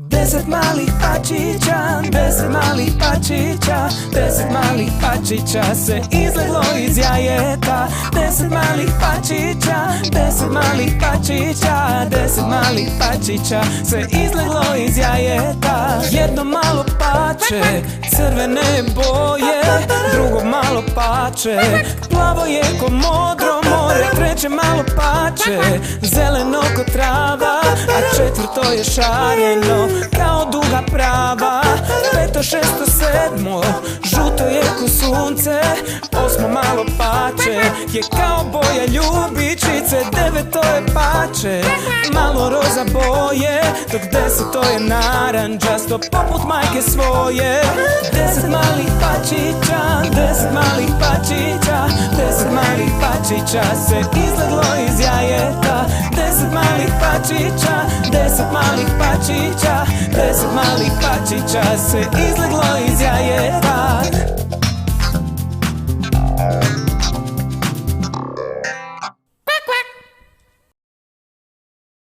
10 malih pačića, 10 malih pačića, 10 malih pačića se izleglo iz jajeta. 10 malih pačića, 10 malih pačića, 10 malih pačića se izleglo iz jajeta. Jedno malo pače, crvene boje, drugo malo pače, plavo je ko modro more. Treće malo pače, zeleno ko trava, a četvrto je šareno kao duga prava. Peto, šesto, sedmo, žuto je ko sunce. Osmo malo pače, je kao boja ljubičice. Deveto je pače, malo roza boje, dok deseto je naranđasto poput majke svoje. 10 malih pačića, 10 malih pačića, 10 malih pačića se izleglo iz jajeta. 10 malih pačića, 10 malih pačića, 10 malih pačića se izleglo iz jajeta.